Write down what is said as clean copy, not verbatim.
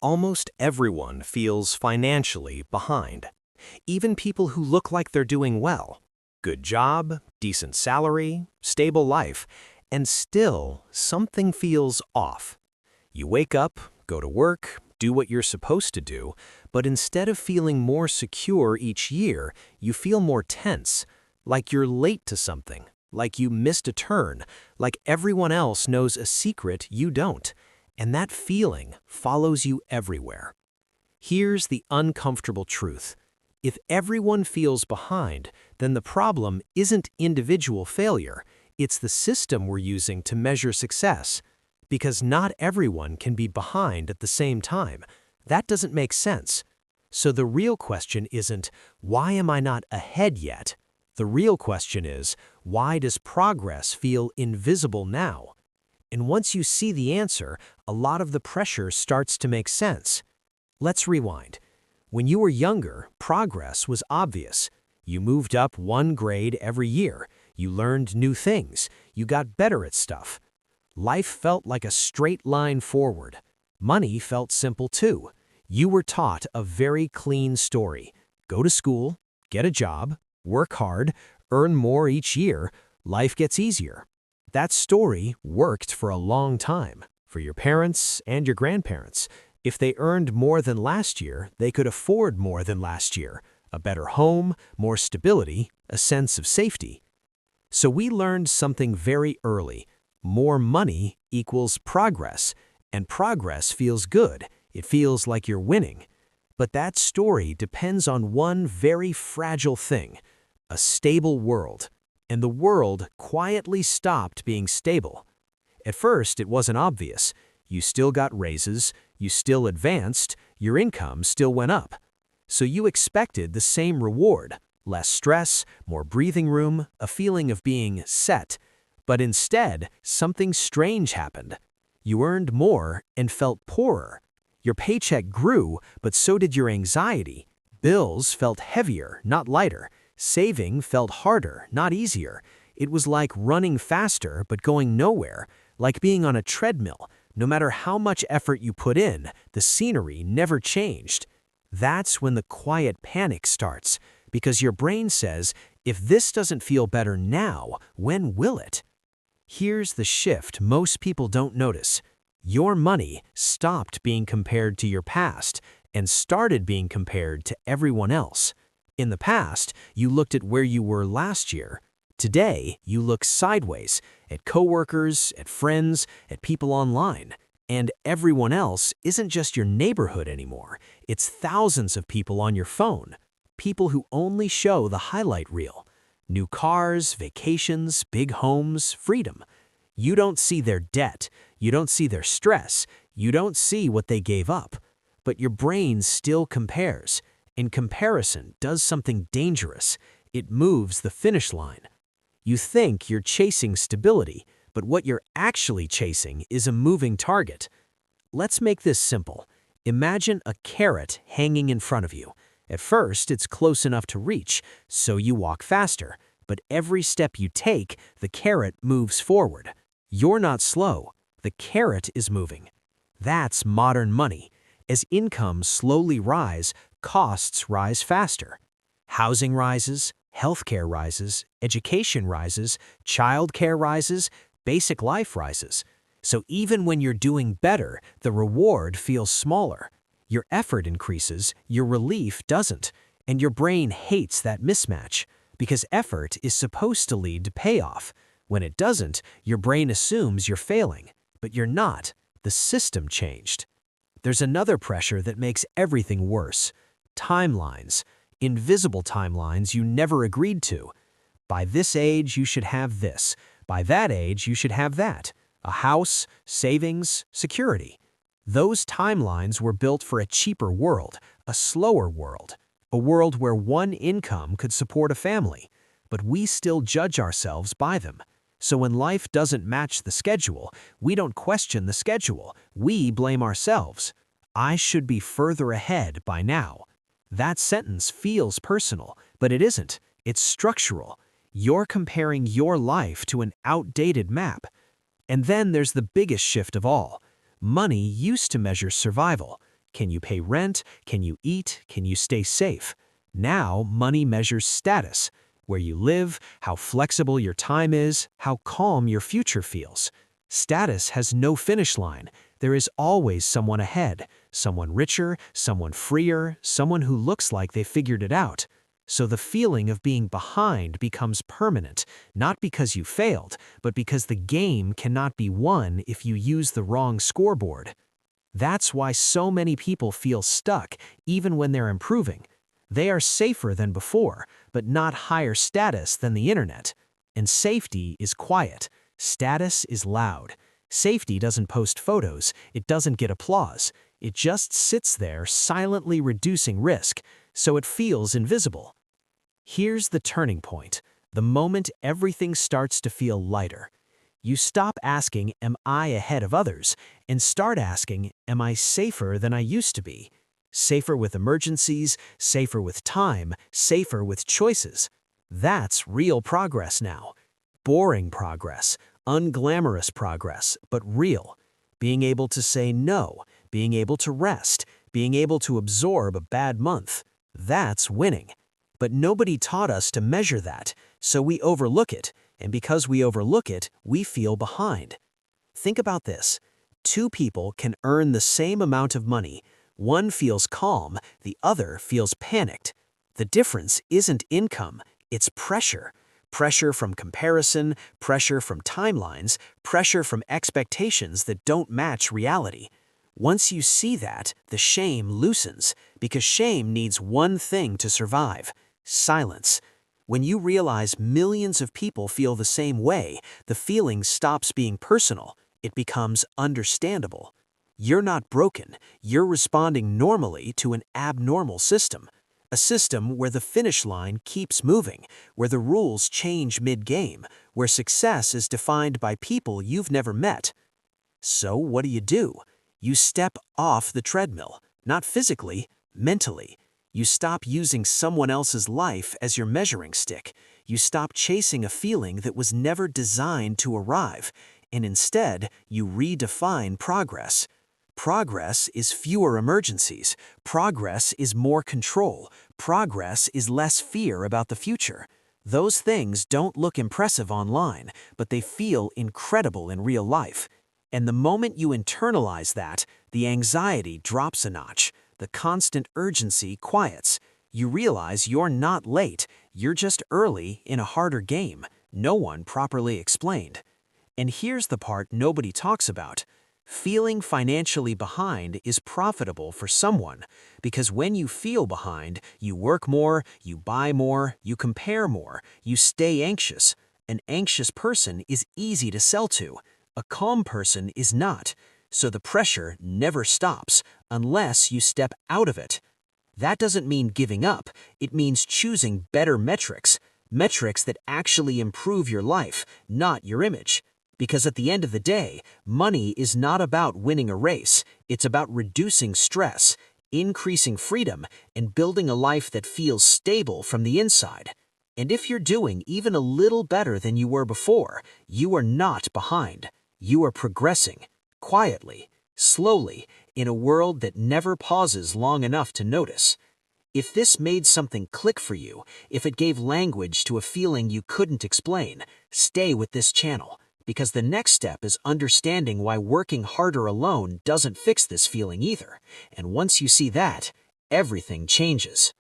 Almost everyone feels financially behind. Even people who look like they're doing well. Good job, decent salary, stable life, and still something feels off. You wake up, go to work, do what you're supposed to do, but instead of feeling more secure each year, you feel more tense, like you're late to something, like you missed a turn, like everyone else knows a secret you don't. And that feeling follows you everywhere. Here's the uncomfortable truth. If everyone feels behind, then the problem isn't individual failure, it's the system we're using to measure success. Because not everyone can be behind at the same time. That doesn't make sense. So the real question isn't, why am I not ahead yet? The real question is, why does progress feel invisible now? And once you see the answer, a lot of the pressure starts to make sense. Let's rewind. When you were younger, progress was obvious. You moved up one grade every year. You learned new things. You got better at stuff. Life felt like a straight line forward. Money felt simple too. You were taught a very clean story. Go to school, get a job, work hard, earn more each year. Life gets easier. That story worked for a long time, for your parents and your grandparents. If they earned more than last year, they could afford more than last year, a better home, more stability, a sense of safety. So we learned something very early. More money equals progress, and progress feels good. It feels like you're winning. But that story depends on one very fragile thing, a stable world. And the world quietly stopped being stable. At first, it wasn't obvious. You still got raises, you still advanced, your income still went up. So you expected the same reward, less stress, more breathing room, a feeling of being set. But instead, something strange happened. You earned more and felt poorer. Your paycheck grew, but so did your anxiety. Bills felt heavier, not lighter. Saving felt harder, not easier. It was like running faster but going nowhere, like being on a treadmill. No matter how much effort you put in, the scenery never changed. That's when the quiet panic starts, because your brain says, if this doesn't feel better now, when will it? Here's the shift most people don't notice. Your money stopped being compared to your past and started being compared to everyone else. In the past, you looked at where you were last year. Today, you look sideways at coworkers, at friends, at people online. And everyone else isn't just your neighborhood anymore. It's thousands of people on your phone. People who only show the highlight reel. New cars, vacations, big homes, freedom. You don't see their debt. You don't see their stress. You don't see what they gave up. But your brain still compares. And comparison does something dangerous. It moves the finish line. You think you're chasing stability, but what you're actually chasing is a moving target. Let's make this simple. Imagine a carrot hanging in front of you. At first, it's close enough to reach, so you walk faster. But every step you take, the carrot moves forward. You're not slow. The carrot is moving. That's modern money. As incomes slowly rise, costs rise faster. Housing rises, healthcare rises, education rises, childcare rises, basic life rises. So even when you're doing better, the reward feels smaller. Your effort increases, your relief doesn't. And your brain hates that mismatch, because effort is supposed to lead to payoff. When it doesn't, your brain assumes you're failing. But you're not. The system changed. There's another pressure that makes everything worse. Timelines. Invisible timelines you never agreed to. By this age, you should have this. By that age, you should have that. A house, savings, security. Those timelines were built for a cheaper world, a slower world. A world where one income could support a family. But we still judge ourselves by them. So when life doesn't match the schedule, we don't question the schedule. We blame ourselves. I should be further ahead by now. That sentence feels personal, but it isn't. It's structural. You're comparing your life to an outdated map. And then there's the biggest shift of all. Money used to measure survival. Can you pay rent? Can you eat? Can you stay safe? Now, money measures status, where you live, how flexible your time is, how calm your future feels. Status has no finish line. There is always someone ahead, someone richer, someone freer, someone who looks like they figured it out. So the feeling of being behind becomes permanent, not because you failed, but because the game cannot be won if you use the wrong scoreboard. That's why so many people feel stuck, even when they're improving. They are safer than before, but not higher status than the internet. And safety is quiet. Status is loud. Safety doesn't post photos. It doesn't get applause. It just sits there silently reducing risk, so it feels invisible. Here's the turning point, the moment everything starts to feel lighter. You stop asking, am I ahead of others, and start asking, am I safer than I used to be? Safer with emergencies, safer with time, safer with choices. That's real progress now. Boring progress, unglamorous progress, but real. Being able to say no, being able to rest, being able to absorb a bad month. That's winning. But nobody taught us to measure that, so we overlook it, and because we overlook it, we feel behind. Think about this. Two people can earn the same amount of money. One feels calm, the other feels panicked. The difference isn't income, it's pressure. Pressure from comparison, pressure from timelines, pressure from expectations that don't match reality. Once you see that, the shame loosens, because shame needs one thing to survive: silence. When you realize millions of people feel the same way, the feeling stops being personal. It becomes understandable. You're not broken. You're responding normally to an abnormal system. A system where the finish line keeps moving, where the rules change mid-game, where success is defined by people you've never met. So what do? You step off the treadmill, not physically, mentally. You stop using someone else's life as your measuring stick. You stop chasing a feeling that was never designed to arrive, and instead, you redefine progress. Progress is fewer emergencies. Progress is more control. Progress is less fear about the future. Those things don't look impressive online, but they feel incredible in real life. And the moment you internalize that, the anxiety drops a notch. The constant urgency quiets. You realize you're not late, you're just early in a harder game, no one properly explained. And here's the part nobody talks about. Feeling financially behind is profitable for someone, because when you feel behind, you work more, you buy more, you compare more, you stay anxious. An anxious person is easy to sell to. A calm person is not. So the pressure never stops unless you step out of it. That doesn't mean giving up. It means choosing better metrics, metrics that actually improve your life, not your image. Because at the end of the day, money is not about winning a race. It's about reducing stress, increasing freedom, and building a life that feels stable from the inside. And if you're doing even a little better than you were before, you are not behind. You are progressing. Quietly, slowly, in a world that never pauses long enough to notice. If this made something click for you, if it gave language to a feeling you couldn't explain, stay with this channel, because the next step is understanding why working harder alone doesn't fix this feeling either. And once you see that, everything changes.